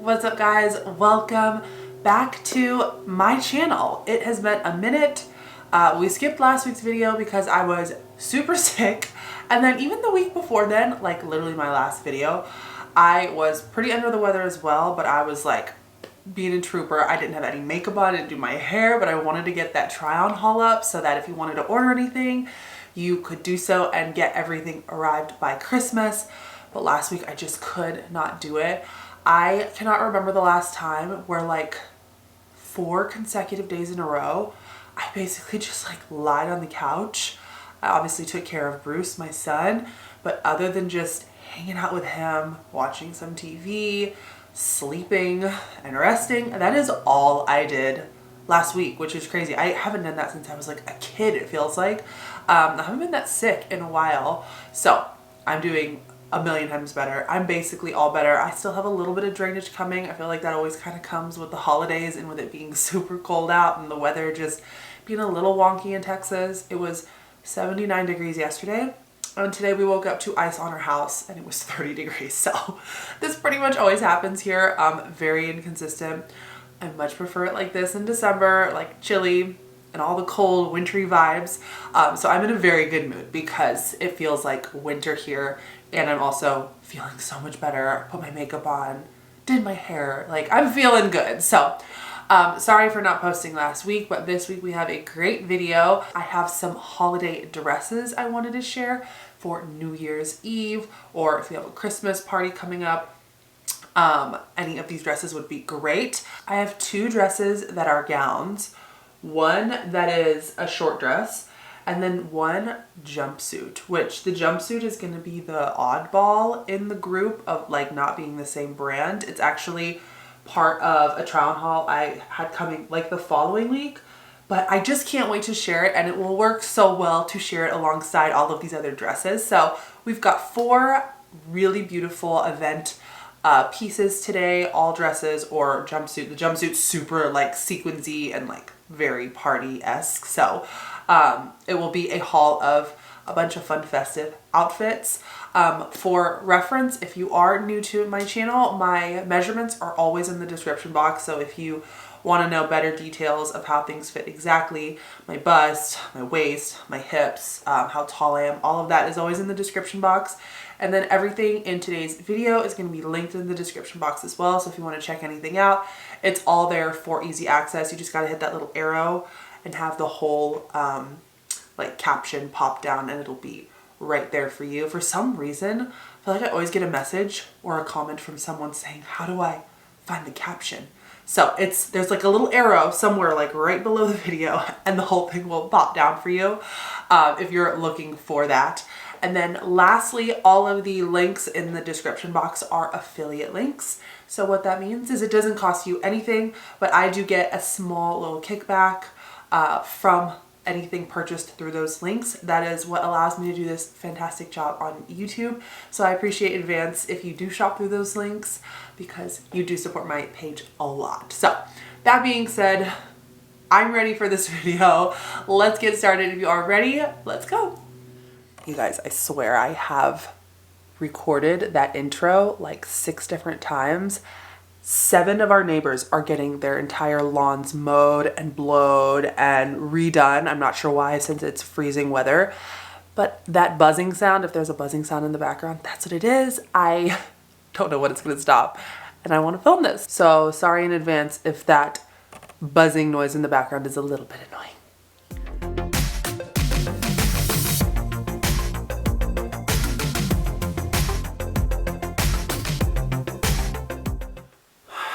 What's up, guys? Welcome back to my channel. It has been a minute. We skipped last week's video because I was super sick, and then even the week before then, like literally my last video, I was pretty under the weather as well, but I was like being a trooper. I didn't have any makeup on, I didn't do my hair, but I wanted to get that try on haul up so that if you wanted to order anything, you could do so and get everything arrived by Christmas. But last week I just could not do it. I cannot remember the last time where like 4 consecutive days in a row, I basically just like lied on the couch. I obviously took care of Bruce, my son, but other than just hanging out with him, watching some TV, sleeping and resting, that is all I did last week, which is crazy. I haven't done that since I was like a kid, it feels like. I haven't been that sick in a while, so I'm doing a million times better. I'm basically all better. I still have a little bit of drainage coming. I feel like that always kind of comes with the holidays and with it being super cold out and the weather just being a little wonky in Texas. It was 79 degrees yesterday, and today we woke up to ice on our house and it was 30 degrees. So this pretty much always happens here. Very inconsistent. I much prefer it like this in December, like chilly and all the cold wintry vibes. So I'm in a very good mood because it feels like winter here, and I'm also feeling so much better. I put my makeup on, did my hair, like I'm feeling good. So sorry for not posting last week, but this week we have a great video. I have some holiday dresses I wanted to share for New Year's Eve, or if you have a Christmas party coming up. Any of these dresses would be great. I have 2 dresses that are gowns, one that is a short dress, and then one jumpsuit, which the jumpsuit is going to be the oddball in the group of like not being the same brand. It's actually part of a try on haul I had coming like the following week, but I just can't wait to share it, and it will work so well to share it alongside all of these other dresses. So we've got 4 really beautiful event pieces today, all dresses or jumpsuit. The jumpsuit's super like sequensy and like very party-esque. So it will be a haul of a bunch of fun festive outfits. For reference, if you are new to my channel, my measurements are always in the description box. So if you want to know better details of how things fit exactly, my bust, my waist, my hips, how tall I am, all of that is always in the description box. And then everything in today's video is going to be linked in the description box as well. So if you want to check anything out, it's all there for easy access. You just got to hit that little arrow and have the whole like caption pop down, and it'll be right there for you. For some reason, I feel like I always get a message or a comment from someone saying, how do I find the caption? So there's like a little arrow somewhere like right below the video, and the whole thing will pop down for you if you're looking for that. And then lastly, all of the links in the description box are affiliate links. So what that means is it doesn't cost you anything, but I do get a small little kickback from anything purchased through those links. That is what allows me to do this fantastic job on YouTube. So I appreciate in advance if you do shop through those links, because you do support my page a lot. So that being said, I'm ready for this video. Let's get started. If you are ready, let's go. You guys, I swear I have recorded that intro like 6 different times. 7 of our neighbors are getting their entire lawns mowed and blowed and redone. I'm not sure why, since it's freezing weather, but that buzzing sound, if there's a buzzing sound in the background, that's what it is. I don't know when it's gonna stop, and I want to film this. So sorry in advance if that buzzing noise in the background is a little bit annoying.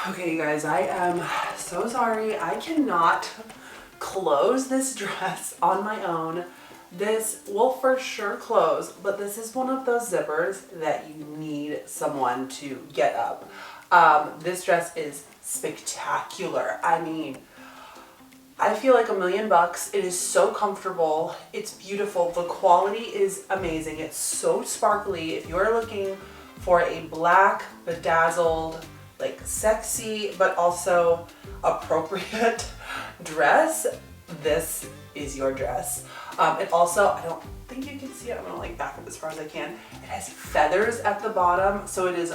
Okay, you guys, I am so sorry. I cannot close this dress on my own. This will for sure close, but this is one of those zippers that you need someone to get up. This dress is spectacular. I mean, I feel like $1 million. It is so comfortable. It's beautiful. The quality is amazing. It's so sparkly. If you're looking for a black, bedazzled, like sexy but also appropriate dress, this is your dress. It also, I don't think you can see it, I'm gonna like back up as far as I can. It has feathers at the bottom, so it is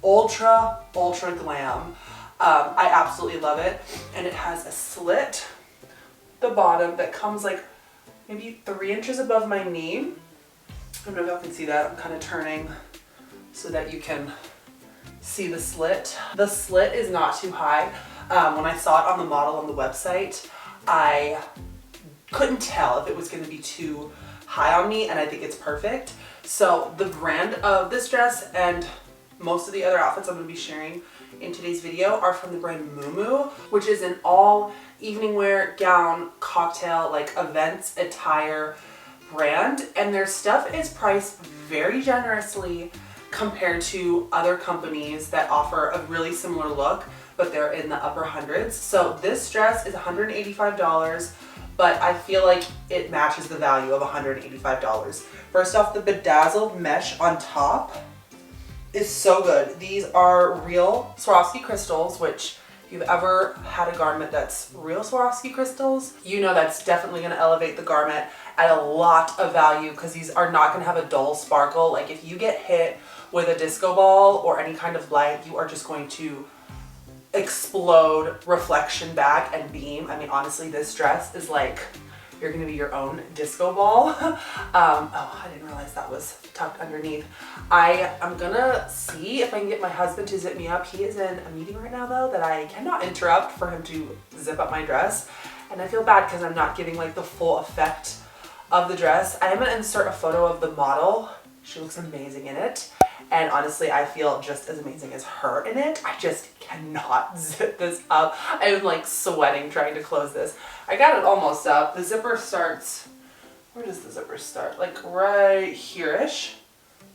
ultra glam. I absolutely love it. And it has a slit at the bottom that comes like maybe 3 inches above my knee. I don't know if y'all can see that. I'm kind of turning so that you can see the slit. The slit is not too high. When I saw it on the model on the website, I couldn't tell if it was going to be too high on me, and I think it's perfect. So the brand of this dress and most of the other outfits I'm going to be sharing in today's video are from the brand Mew Mew, which is an all evening wear, gown, cocktail, like events attire brand, and their stuff is priced very generously compared to other companies that offer a really similar look, but they're in the upper hundreds. So this dress is $185, but I feel like it matches the value of $185. First off, the bedazzled mesh on top is so good. These are real Swarovski crystals, which if you've ever had a garment that's real Swarovski crystals, you know that's definitely going to elevate the garment at a lot of value, because these are not going to have a dull sparkle. Like if you get hit with a disco ball or any kind of light, you are just going to explode reflection back and beam. I mean, honestly, this dress is like, you're gonna be your own disco ball. Oh, I didn't realize that was tucked underneath. I am gonna see if I can get my husband to zip me up. He is in a meeting right now though that I cannot interrupt for him to zip up my dress. And I feel bad because I'm not giving like the full effect of the dress. I am gonna insert a photo of the model. She looks amazing in it. And honestly, I feel just as amazing as her in it. I just cannot zip this up. I'm like sweating trying to close this. I got it almost up. The zipper starts, where does the zipper start? Like right here-ish.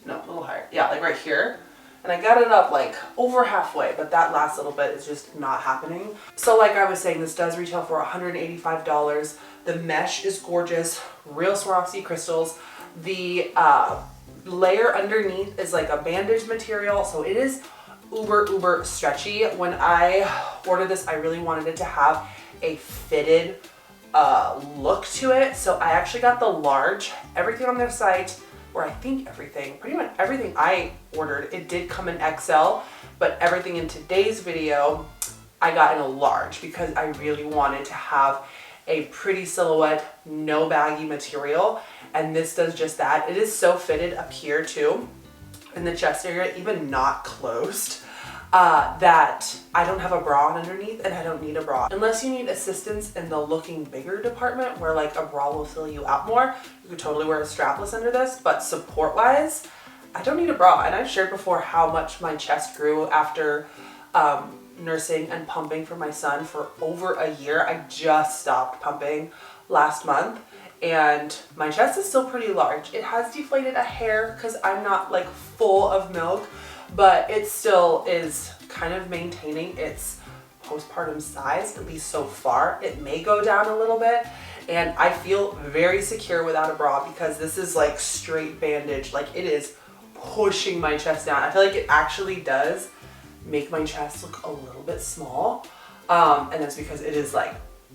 No, a little higher. Yeah, like right here. And I got it up like over halfway, but that last little bit is just not happening. So like I was saying, this does retail for $185. The mesh is gorgeous, real Swarovski crystals. The layer underneath is like a bandage material, so it is uber stretchy. When I ordered this, I really wanted it to have a fitted look to it, so I actually got the large. Everything on their site, or I think everything, pretty much everything I ordered, it did come in XL, but everything in today's video I got in a large because I really wanted to have a pretty silhouette, no baggy material, and this does just that. It is so fitted up here too, in the chest area, even not closed, that I don't have a bra underneath, and I don't need a bra. Unless you need assistance in the looking bigger department where like a bra will fill you out more, you could totally wear a strapless under this, but support wise, I don't need a bra. And I've shared before how much my chest grew after nursing and pumping for my son for over a year. I just stopped pumping last month and my chest is still pretty large. It has deflated a hair because I'm not like full of milk, but it still is kind of maintaining its postpartum size, at least so far. It may go down a little bit, and I feel very secure without a bra because this is like straight bandage. Like it is pushing my chest down. I feel like it actually does make my chest look a little bit small, and that's because it is like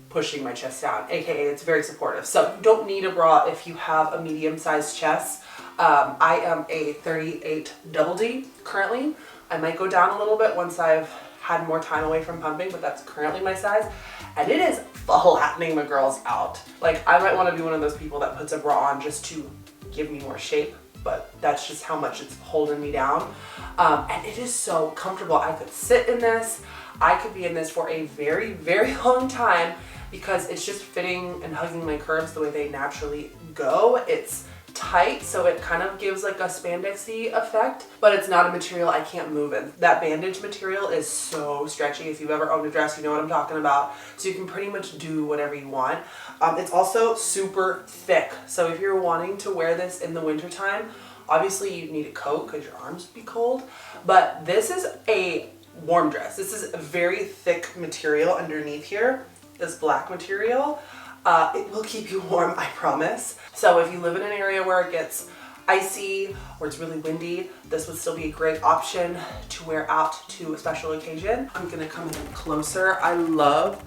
pushing my chest down, aka it's very supportive. So you don't need a bra if you have a medium-sized chest. I am a 38 double D currently. I might go down a little bit once I've had more time away from pumping, but that's currently my size, and it is flattening my girls out. Like I might want to be one of those people that puts a bra on just to give me more shape, but that's just how much it's holding me down. And it is so comfortable. I could sit in this. I could be in this for a very long time because it's just fitting and hugging my curves the way they naturally go. It's tight, so it kind of gives like a spandexy effect, but it's not a material I can't move in. That bandage material is so stretchy. If you've ever owned a dress, you know what I'm talking about. So you can pretty much do whatever you want. It's also super thick. So if you're wanting to wear this in the wintertime, obviously you need a coat because your arms would be cold, but this is a warm dress. This is a very thick material underneath here, this black material. It will keep you warm, I promise. So if you live in an area where it gets icy or it's really windy, this would still be a great option to wear out to a special occasion. I'm gonna come in closer. I love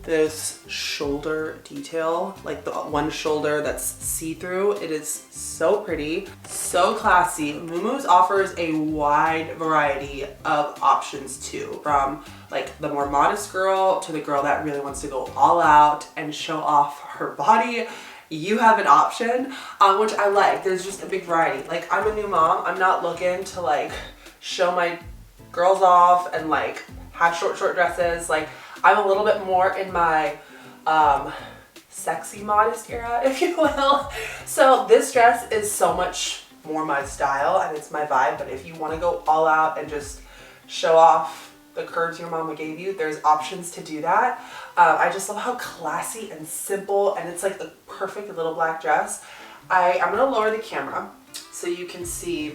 this shoulder detail, like the one shoulder that's see-through. It is so pretty, so classy. Mew Mew's offers a wide variety of options too, from like the more modest girl to the girl that really wants to go all out and show off her body. You have an option, which I like. There's just a big variety. Like, I'm a new mom. I'm not looking to like show my girls off and like have short dresses. Like, I'm a little bit more in my sexy modest era, if you will. So this dress is so much more my style and it's my vibe. But if you want to go all out and just show off the curves your mama gave you, there's options to do that. I just love how classy and simple, and it's like the perfect little black dress. I'm gonna lower the camera so you can see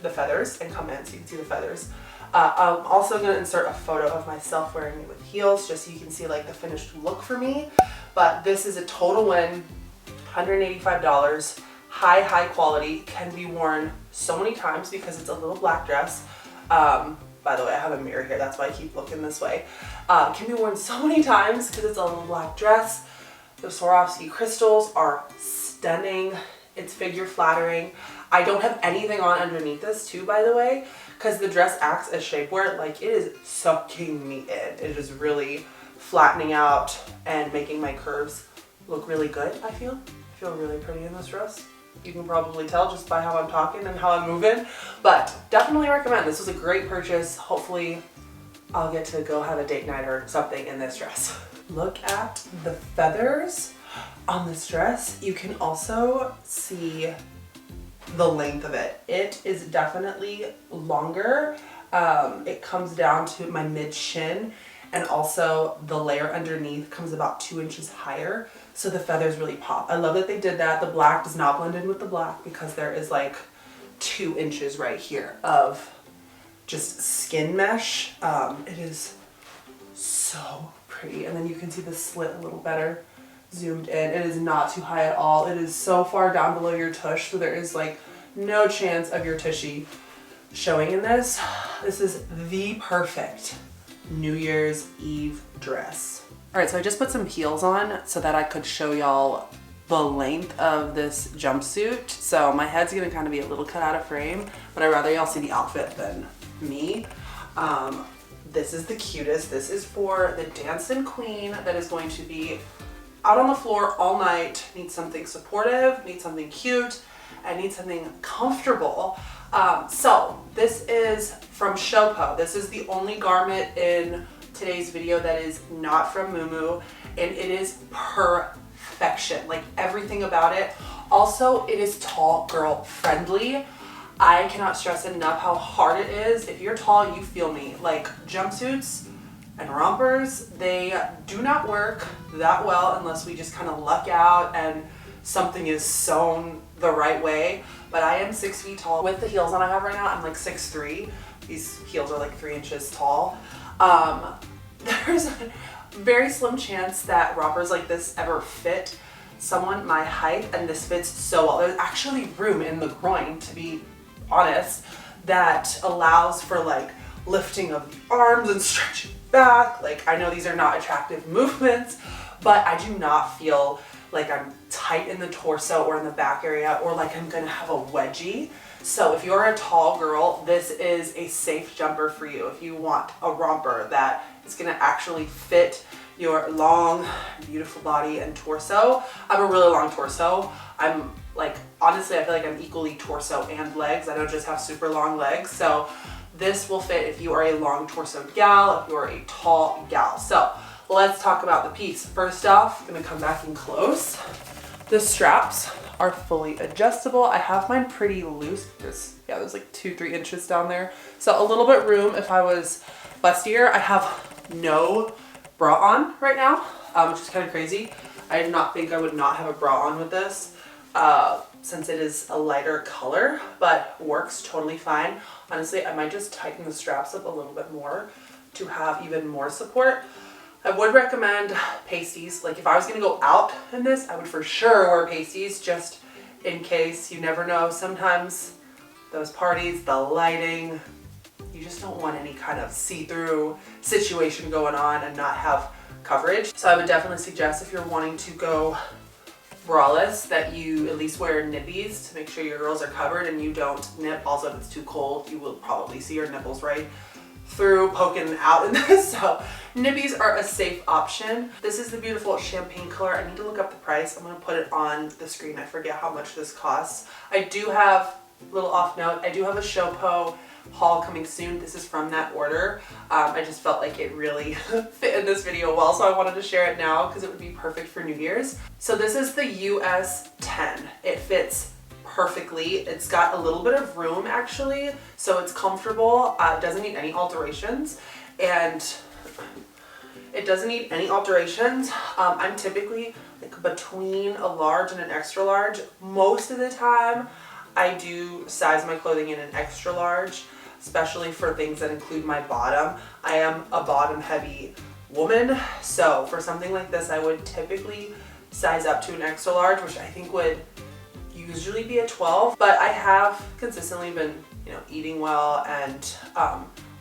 the feathers and come in so you can see the feathers. I'm also gonna insert a photo of myself wearing it with heels just so you can see like the finished look for me. But this is a total win, $185, high quality, can be worn so many times because it's a little black dress. By the way, I have a mirror here, that's why I keep looking this way. Can be worn so many times because it's a little black dress. The Swarovski crystals are stunning. It's figure flattering. I don't have anything on underneath this too, by the way, because the dress acts as shapewear. Like, it is sucking me in. It is really flattening out and making my curves look really good, I feel. I feel really pretty in this dress. You can probably tell just by how I'm talking and how I'm moving, but definitely recommend. This was a great purchase. Hopefully I'll get to go have a date night or something in this dress. Look at the feathers on this dress. You can also see the length of it. It is definitely longer. It comes down to my mid shin, and also the layer underneath comes about 2 inches higher. So the feathers really pop. I love that they did that. The black does not blend in with the black because there is like 2 inches right here of just skin mesh. It is so pretty. And then you can see the slit a little better zoomed in. It is not too high at all. It is so far down below your tush, so there is like no chance of your tushy showing in this. This is the perfect New Year's Eve dress. All right, so I just put some heels on so that I could show y'all the length of this jumpsuit. So my head's gonna kind of be a little cut out of frame, but I'd rather y'all see the outfit than me. This is the cutest. This is for the dancing queen that is going to be out on the floor all night, needs something supportive, needs something cute, and needs something comfortable. So this is from Xoxo. This is the only garment in today's video that is not from Mew Mew, and it is perfection. Like, everything about it. Also, it is tall girl friendly. I cannot stress enough how hard it is. If you're tall, you feel me. Like, jumpsuits and rompers, they do not work that well unless we just kind of luck out and something is sewn the right way. But I am 6 feet tall. With the heels on I have right now, I'm like 6'3". These heels are like 3 inches tall. There's a very slim chance that rompers like this ever fit someone my height, and this fits so well. There's actually room in the groin, to be honest, that allows for like lifting of the arms and stretching back. Like, I know these are not attractive movements, but I do not feel like I'm tight in the torso or in the back area, or like I'm gonna have a wedgie. So if you're a tall girl, this is a safe jumper for you. If you want a romper that is gonna actually fit your long, beautiful body and torso. I have a really long torso. I'm like, honestly, I feel like I'm equally torso and legs. I don't just have super long legs. So this will fit if you are a long torsoed gal, if you're a tall gal. So let's talk about the piece. First off, I'm gonna come back in close. The straps are fully adjustable. I have mine pretty loose. There's like 2-3 inches down there. So a little bit room if I was bustier. I have no bra on right now, which is kind of crazy. I did not think I would not have a bra on with this since it is a lighter color, but works totally fine. Honestly, I might just tighten the straps up a little bit more to have even more support. I would recommend pasties. Like, if I was gonna go out in this, I would for sure wear pasties, just in case. You never know. Sometimes those parties, the lighting, you just don't want any kind of see-through situation going on and not have coverage. So I would definitely suggest if you're wanting to go braless that you at least wear nippies to make sure your girls are covered and you don't nip. Also, if it's too cold, you will probably see your nipples right through poking out in this. So nippies are a safe option. This is the beautiful champagne color. I need to look up the price. I'm gonna put it on the screen. I forget how much this costs. I do have, little off note, I do have a Xoxo haul coming soon. This is from that order. I just felt like it really fit in this video well, so I wanted to share it now because it would be perfect for New Year's. So this is the US 10. It fits perfectly. It's got a little bit of room actually, so it's comfortable. It doesn't need any alterations, and it doesn't need any alterations. I'm typically like between a large and an extra large. Most of the time I do size my clothing in an extra large, especially for things that include my bottom. I am a bottom heavy woman, so for something like this I would typically size up to an extra large, which I think would usually be a 12, but I have consistently been, you know, eating well and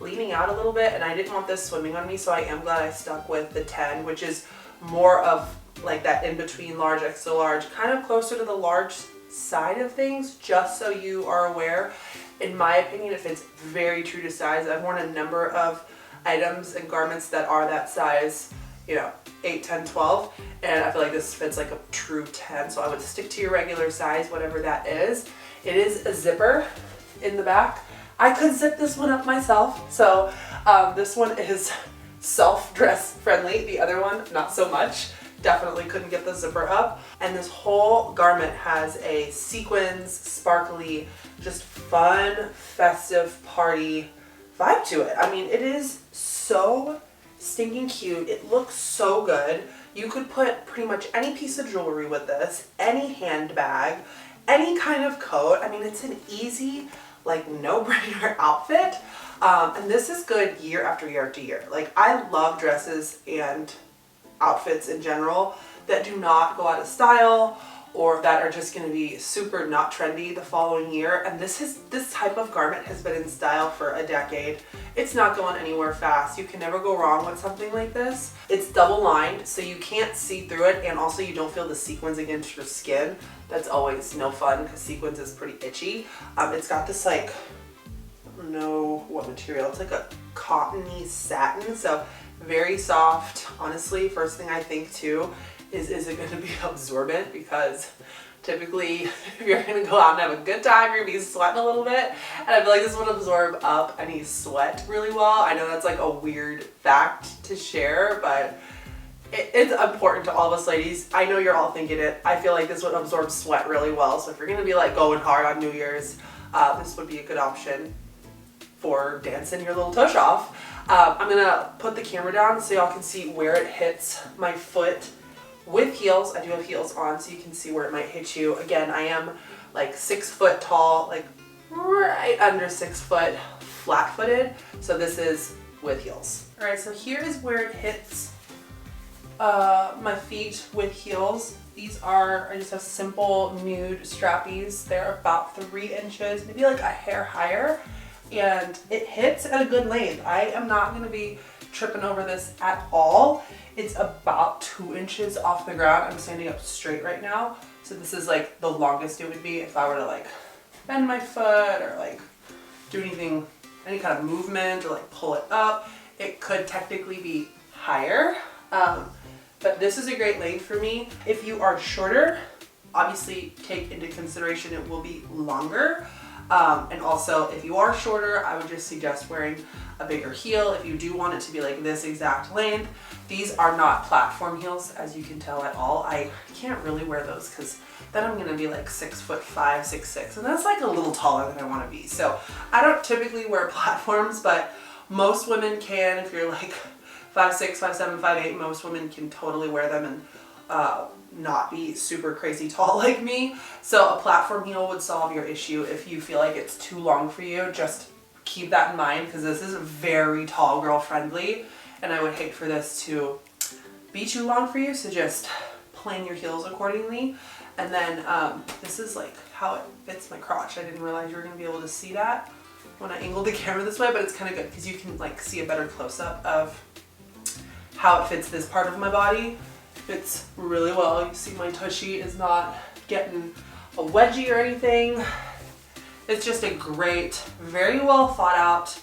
leaning out a little bit, and I didn't want this swimming on me, so I am glad I stuck with the 10, which is more of like that in between large, extra large, kind of closer to the large side of things, just so you are aware. In my opinion, it fits very true to size. I've worn a number of items and garments that are that size, you know, 8, 10, 12, and I feel like this fits like a true 10, so I would stick to your regular size, whatever that is. It is a zipper in the back. I could zip this one up myself, so this one is self-dress friendly. The other one, not so much. Definitely couldn't get the zipper up. And this whole garment has a sequins, sparkly, just fun, festive party vibe to it. I mean, it is so stinking cute. It looks so good. You could put pretty much any piece of jewelry with this, any handbag, any kind of coat. I mean, it's an easy, like, no-brainer outfit. And this is good year after year after year. Like, I love dresses and outfits in general that do not go out of style or that are just going to be super not trendy the following year. And this type of garment has been in style for a decade. It's not going anywhere fast. You can never go wrong with something like this. It's double lined, so you can't see through it, and also you don't feel the sequins against your skin. That's always no fun because sequins is pretty itchy. It's got this, like, I don't know what material. It's like a cottony satin, so very soft. Honestly, first thing I think too is it going to be absorbent? Because typically if you're going to go out and have a good time, you're going to be sweating a little bit, and I feel like this would absorb up any sweat really well. I know that's like a weird fact to share, but it's important to all of us ladies. I know you're all thinking it. I feel like this would absorb sweat really well, so if you're going to be like going hard on New Year's, this would be a good option for dancing your little tush off. I'm gonna put the camera down so y'all can see where it hits my foot with heels. I do have heels on, so you can see where it might hit you. Again, I am like 6 foot tall, like right under 6 foot, flat-footed. So this is with heels. All right, so here is where it hits my feet with heels. These are, I just have simple nude strappies. They're about 3 inches, maybe like a hair higher. And it hits at a good length. I am not going to be tripping over this at all. It's about 2 inches off the ground. I'm standing up straight right now, so this is like the longest it would be if I were to like bend my foot or like do anything, any kind of movement or like pull it up. It could technically be higher, but this is a great length for me. If you are shorter, obviously take into consideration it will be longer. And also, if you are shorter, I would just suggest wearing a bigger heel. If you do want it to be like this exact length, these are not platform heels, as you can tell at all. I can't really wear those because then I'm gonna be like 6'5", 6'6", and that's like a little taller than I want to be. So I don't typically wear platforms, but most women can. If you're like 5'6", 5'7", 5'8", most women can totally wear them and not be super crazy tall like me. So a platform heel would solve your issue if you feel like it's too long for you. Just keep that in mind, because this is very tall girl friendly, and I would hate for this to be too long for you, so just plan your heels accordingly. And then this is like how it fits my crotch. I didn't realize you were going to be able to see that when I angled the camera this way, but it's kind of good because you can like see a better close-up of how it fits this part of my body. Fits really well. You see my tushy is not getting a wedgie or anything. It's just a great, very well thought out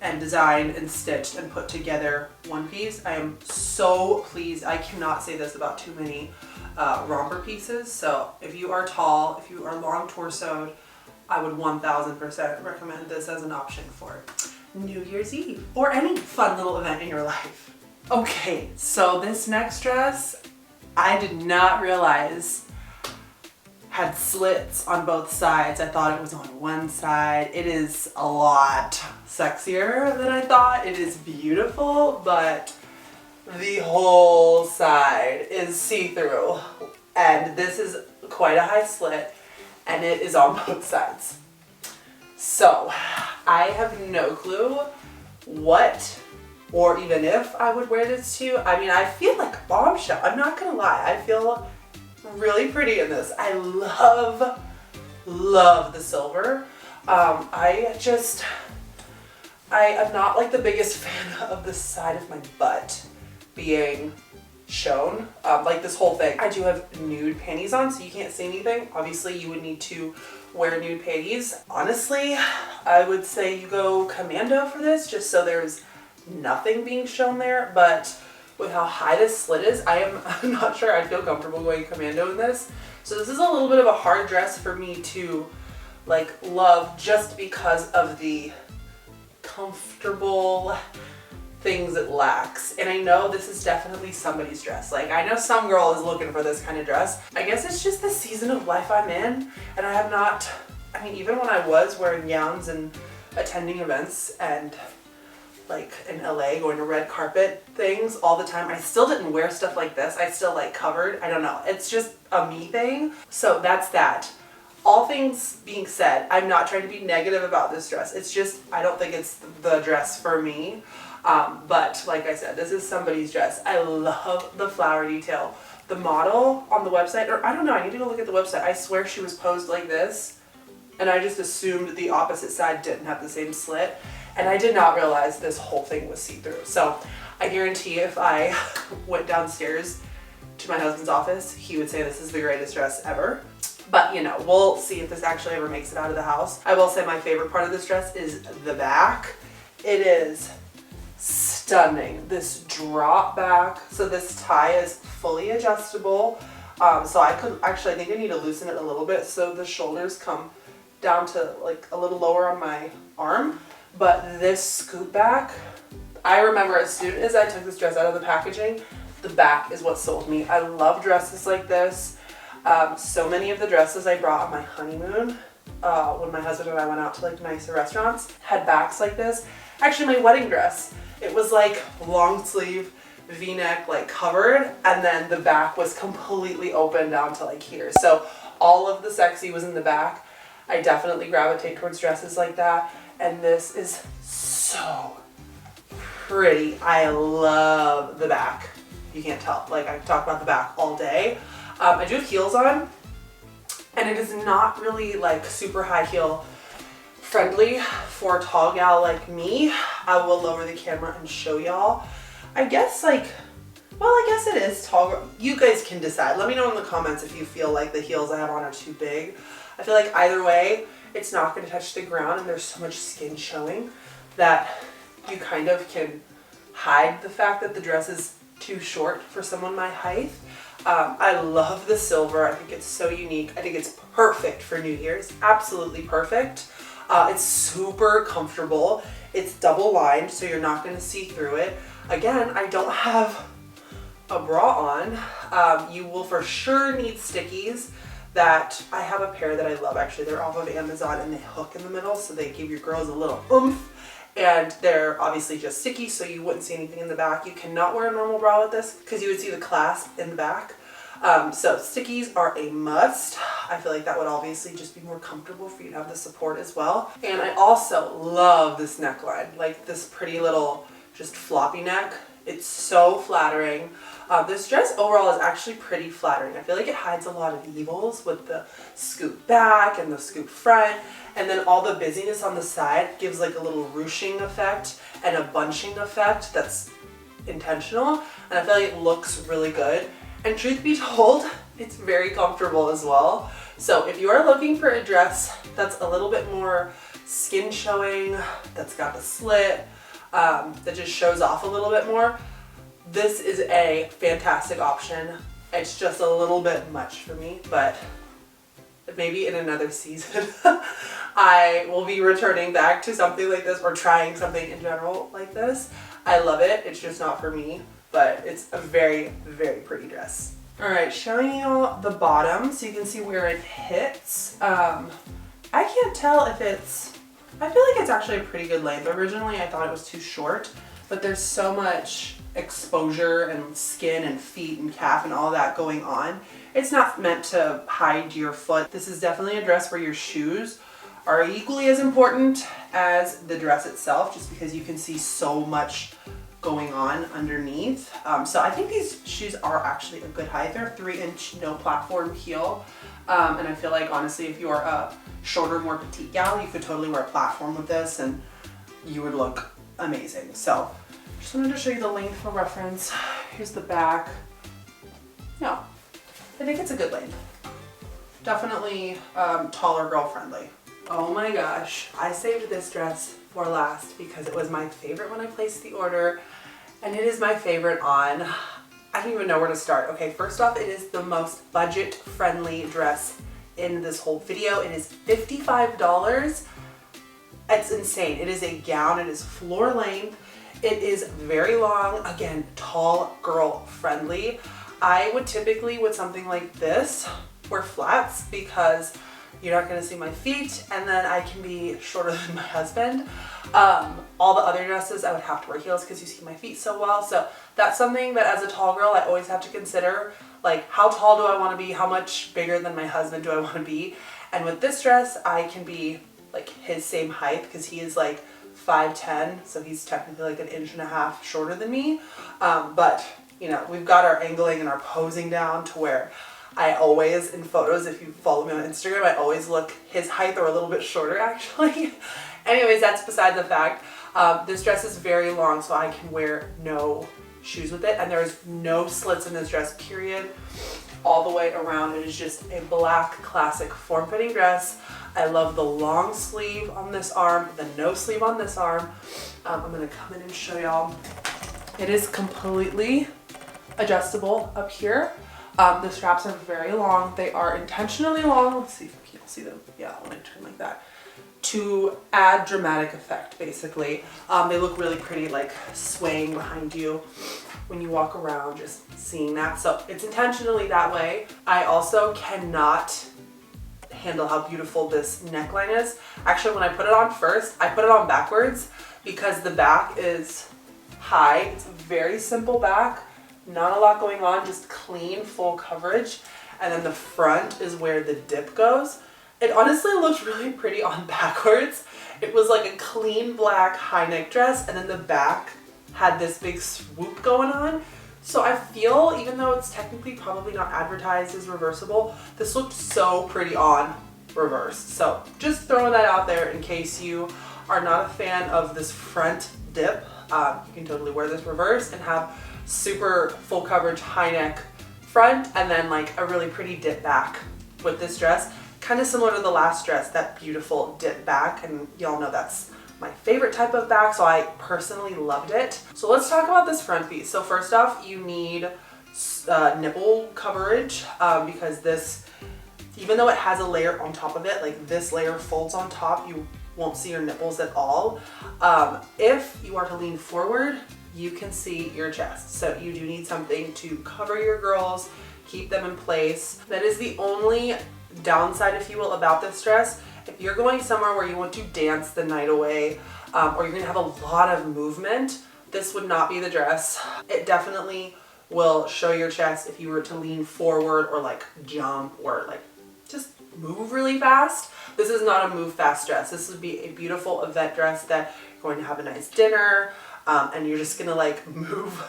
and designed and stitched and put together one piece. I am so pleased. I cannot say this about too many romper pieces. So if you are tall, if you are long torsoed, I would 1000% recommend this as an option for New Year's Eve or any fun little event in your life. Okay, so this next dress, I did not realize had slits on both sides. I thought it was on one side. It is a lot sexier than I thought. It is beautiful, but the whole side is see-through. And this is quite a high slit, and it is on both sides. So I have no clue what or even if I would wear this to. I mean, I feel like a bombshell. I'm not gonna lie. I feel really pretty in this. I love the silver. I am not like the biggest fan of the side of my butt being shown, like this whole thing. I do have nude panties on, so you can't see anything. Obviously you would need to wear nude panties. Honestly, I would say you go commando for this, just so there's nothing being shown there. But with how high this slit is, I'm not sure I'd feel comfortable going commando in this. So this is a little bit of a hard dress for me to like love, just because of the comfortable things it lacks. And I know this is definitely somebody's dress. Like, I know some girl is looking for this kind of dress. I guess it's just the season of life I'm in, and I have not, I mean, even when I was wearing gowns and attending events and like in LA going to red carpet things all the time, I still didn't wear stuff like this. I still like covered. I don't know. It's just a me thing. So that's that. All things being said, I'm not trying to be negative about this dress. It's just, I don't think it's the dress for me. But like I said, this is somebody's dress. I love the flower detail. The model on the website, or I don't know, I need to go look at the website. I swear she was posed like this, and I just assumed the opposite side didn't have the same slit. And I did not realize this whole thing was see-through. So I guarantee if I went downstairs to my husband's office, he would say this is the greatest dress ever. But you know, we'll see if this actually ever makes it out of the house. I will say my favorite part of this dress is the back. It is stunning. This drop back. So this tie is fully adjustable. So I could actually, I think I need to loosen it a little bit so the shoulders come down to like a little lower on my arm. But this scoop back, I remember as soon as I took this dress out of the packaging, the back is what sold me. I love dresses like this. So many of the dresses I brought on my honeymoon, when my husband and I went out to like nicer restaurants, had backs like this. Actually, my wedding dress, it was like long sleeve, V-neck, like covered, and then the back was completely open down to like here. So all of the sexy was in the back. I definitely gravitate towards dresses like that. And this is so pretty. I love the back. You can't tell. Like, I could talk about the back all day. I do have heels on, and it is not really like super high heel friendly for a tall gal like me. I will lower the camera and show y'all. I guess like, well, I guess it is tall. You guys can decide. Let me know in the comments if you feel like the heels I have on are too big. I feel like either way, it's not going to touch the ground, and there's so much skin showing that you kind of can hide the fact that the dress is too short for someone my height. I love the silver. I think it's so unique. I think it's perfect for New Year's. Absolutely perfect. It's super comfortable. It's double lined, so you're not going to see through it. Again, I don't have a bra on. You will for sure need stickies. That I have a pair that I love. Actually, they're off of Amazon, and they hook in the middle, so they give your girls a little oomph. And they're obviously just sticky, so you wouldn't see anything in the back. You cannot wear a normal bra with this because you would see the clasp in the back. So stickies are a must. I feel like that would obviously just be more comfortable for you to have the support as well. And I also love this neckline, like this pretty little just floppy neck. It's so flattering. This dress overall is actually pretty flattering. I feel like it hides a lot of evils with the scoop back and the scoop front, and then all the busyness on the side gives like a little ruching effect and a bunching effect that's intentional, and I feel like it looks really good. And truth be told, it's very comfortable as well. So if you are looking for a dress that's a little bit more skin showing, that's got the slit, that just shows off a little bit more, this is a fantastic option. It's just a little bit much for me, but maybe in another season I will be returning back to something like this or trying something in general like this. I love it. It's just not for me, but it's a very, very pretty dress. All right, showing you the bottom so you can see where it hits. I can't tell if I feel like it's actually a pretty good length. Originally I thought it was too short, but there's so much exposure and skin and feet and calf and all that going on. It's not meant to hide your foot. This is definitely a dress where your shoes are equally as important as the dress itself, just because you can see so much going on underneath. So I think these shoes are actually a good height. They're 3-inch no platform heel. And I feel like honestly, if you're a shorter, more petite gal, you could totally wear a platform with this and you would look amazing. So just wanted to show you the length for reference. Here's the back. Yeah, I think it's a good length. Definitely taller girl friendly. Oh my gosh, I saved this dress for last because it was my favorite when I placed the order, and it is my favorite on, I don't even know where to start. Okay, first off, it is the most budget friendly dress in this whole video. It is $55. It's insane. It is a gown, it is floor length. It is very long, again, tall girl friendly. I would typically, with something like this, wear flats because you're not gonna see my feet, and then I can be shorter than my husband. All the other dresses I would have to wear heels because you see my feet so well. So that's something that as a tall girl I always have to consider, like how tall do I wanna be? How much bigger than my husband do I wanna be? And with this dress, I can be like his same height because he is like 5'10", so he's technically like 1.5 inches shorter than me. But you know, we've got our angling and our posing down to where I always, in photos, if you follow me on Instagram, I always look his height or a little bit shorter actually. Anyways, that's beside the fact. This dress is very long, so I can wear no shoes with it, and there's no slits in this dress, period. All the way around, it is just a black classic form-fitting dress. I love the long sleeve on this arm, the no sleeve on this arm. I'm gonna come in and show y'all. It is completely adjustable up here. The straps are very long. They are intentionally long. Let's see if you can see them. Yeah, when I turn like that. To add dramatic effect, basically. They look really pretty, like swaying behind you when you walk around, just seeing that. So it's intentionally that way. I also cannot handle how beautiful this neckline is. Actually, when I put it on first, I put it on backwards because the back is high. It's a very simple back. Not a lot going on, just clean, full coverage. And then the front is where the dip goes. It honestly looked really pretty on backwards. It was like a clean black high neck dress, and then the back had this big swoop going on. So I feel, even though it's technically probably not advertised as reversible, this looked so pretty on reversed. So just throwing that out there in case you are not a fan of this front dip. You can totally wear this reversed and have super full coverage high neck front, and then like a really pretty dip back with this dress. Kind of similar to the last dress, that beautiful dip back, and y'all know that's my favorite type of back, so I personally loved it. So let's talk about this front piece. So first off, you need nipple coverage because this, even though it has a layer on top of it, like this layer folds on top, you won't see your nipples at all. If you are to lean forward, you can see your chest. So you do need something to cover your girls, keep them in place. That is the only downside, if you will, about this dress. If you're going somewhere where you want to dance the night away, or you're gonna have a lot of movement, this would not be the dress. It definitely will show your chest if you were to lean forward or like jump or like just move really fast. This is not a move fast dress. This would be a beautiful event dress that you're going to have a nice dinner, and you're just gonna like move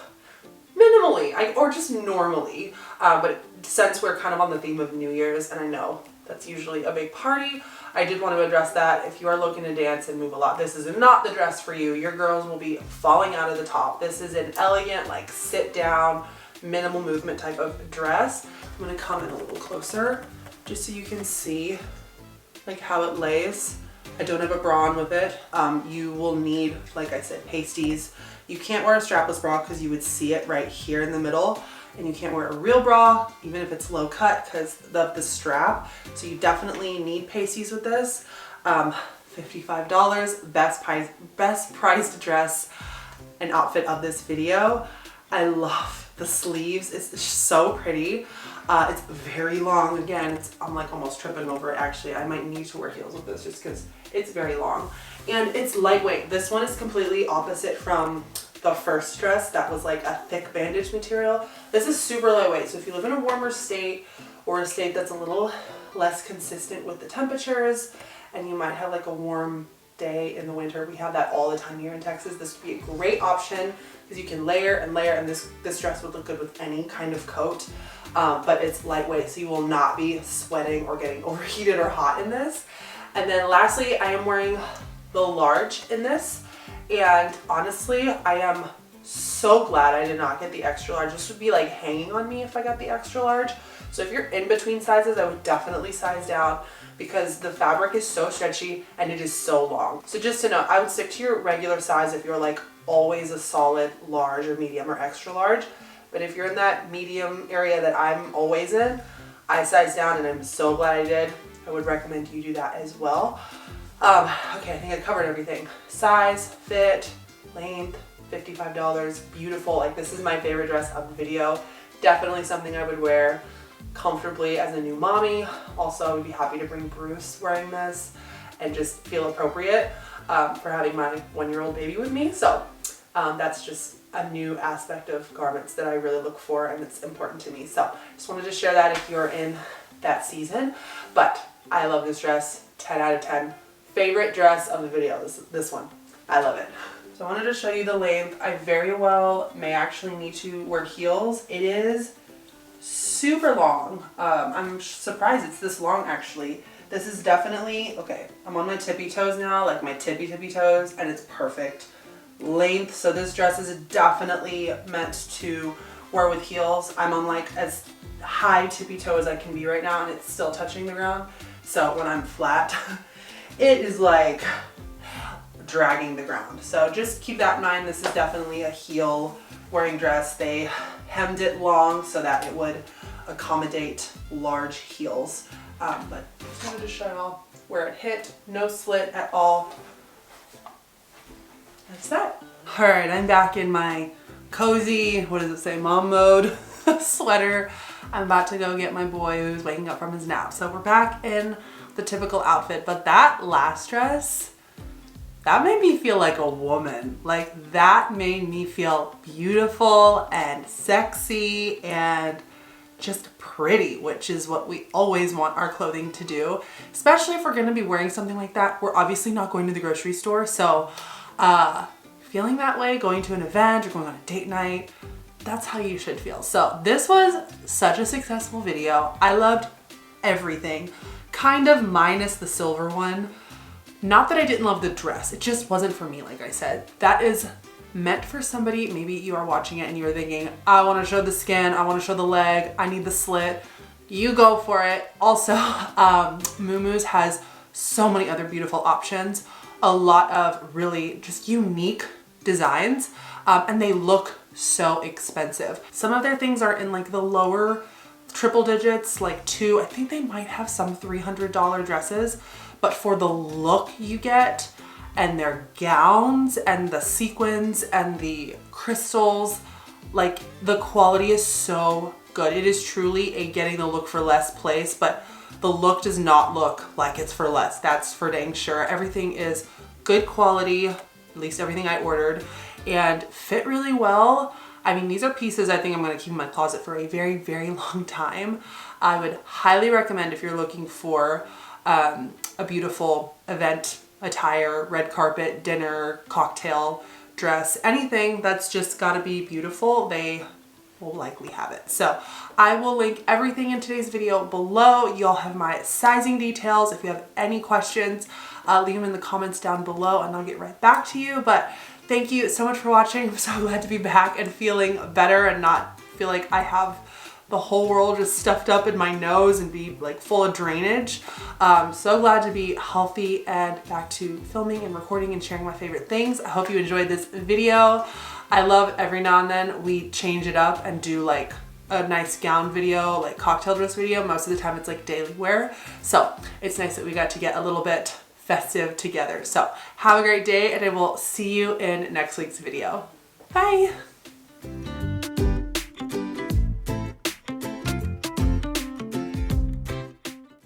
minimally or just normally. But since we're kind of on the theme of New Year's, and I know that's usually a big party. I did want to address that. If you are looking to dance and move a lot, this is not the dress for you. Your girls will be falling out of the top. This is an elegant, like sit down, minimal movement type of dress. I'm going to come in a little closer just so you can see like how it lays. I don't have a bra on with it. You will need, like I said, pasties. You can't wear a strapless bra because you would see it right here in the middle. And you can't wear a real bra, even if it's low cut, because of the strap. So you definitely need pasties with this. $55, best priced dress and outfit of this video. I love the sleeves. It's so pretty. It's very long. Again, I'm like almost tripping over it actually. I might need to wear heels with this just because it's very long. And it's lightweight. This one is completely opposite from the first dress that was like a thick bandage material. This is super lightweight. So if you live in a warmer state or a state that's a little less consistent with the temperatures and you might have like a warm day in the winter, we have that all the time here in Texas. This would be a great option because you can layer and layer, and this dress would look good with any kind of coat. But it's lightweight, so you will not be sweating or getting overheated or hot in this. And then lastly, I am wearing the large in this. And honestly, I am so glad I did not get the extra large. This would be like hanging on me if I got the extra large. So if you're in between sizes, I would definitely size down because the fabric is so stretchy and it is so long. So just to know, I would stick to your regular size if you're like always a solid large or medium or extra large. But if you're in that medium area that I'm always in, I size down and I'm so glad I did. I would recommend you do that as well. Okay, I think I covered everything. Size, fit, length, $55, beautiful. Like this is my favorite dress of the video. Definitely something I would wear comfortably as a new mommy. Also, I would be happy to bring Bruce wearing this and just feel appropriate for having my 1-year-old baby with me. So that's just a new aspect of garments that I really look for and it's important to me. So just wanted to share that if you're in that season. But I love this dress, 10 out of 10. Favorite dress of the video, this one. I love it. So I wanted to show you the length. I very well may actually need to wear heels. It is super long. I'm surprised it's this long actually. This is definitely, okay, I'm on my tippy toes now, like my tippy toes, and it's perfect length. So this dress is definitely meant to wear with heels. I'm on like as high tippy toe as I can be right now and it's still touching the ground. So when I'm flat, it is like dragging the ground. So just keep that in mind. This is definitely a heel wearing dress. They hemmed it long so that it would accommodate large heels. But just wanted to show y'all where it hit. No slit at all. That's that. All right, I'm back in my cozy, what does it say, mom mode sweater. I'm about to go get my boy who's waking up from his nap. So we're back in the typical outfit, but that last dress, that made me feel like a woman. Like that made me feel beautiful and sexy and just pretty, which is what we always want our clothing to do, especially if we're gonna be wearing something like that. We're obviously not going to the grocery store, so feeling that way, going to an event or going on a date night, that's how you should feel. So this was such a successful video. I loved everything, kind of minus the silver one. Not that I didn't love the dress, it just wasn't for me, like I said. That is meant for somebody, maybe you are watching it and you're thinking, I wanna show the skin, I wanna show the leg, I need the slit. You go for it. Also, Mew Mew's has so many other beautiful options, a lot of really just unique designs, and they look so expensive. Some of their things are in like the lower triple digits, like I think they might have some $300 dresses, but for the look you get and their gowns and the sequins and the crystals, like the quality is so good. It is truly a getting the look for less place, but the look does not look like it's for less. That's for dang sure. Everything is good quality, at least everything I ordered, and fit really well. I mean, these are pieces I think I'm gonna keep in my closet for a very, very long time. I would highly recommend if you're looking for a beautiful event attire, red carpet, dinner, cocktail dress, anything that's just gotta be beautiful. They will likely have it. So I will link everything in today's video below. You'll have my sizing details. If you have any questions, leave them in the comments down below and I'll get right back to you. But thank you so much for watching. I'm so glad to be back and feeling better and not feel like I have the whole world just stuffed up in my nose and be like full of drainage. So glad to be healthy and back to filming and recording and sharing my favorite things. I hope you enjoyed this video. I love every now and then we change it up and do like a nice gown video, like cocktail dress video. Most of the time it's like daily wear. So it's nice that we got to get a little bit festive together. So have a great day and I will see you in next week's video. Bye.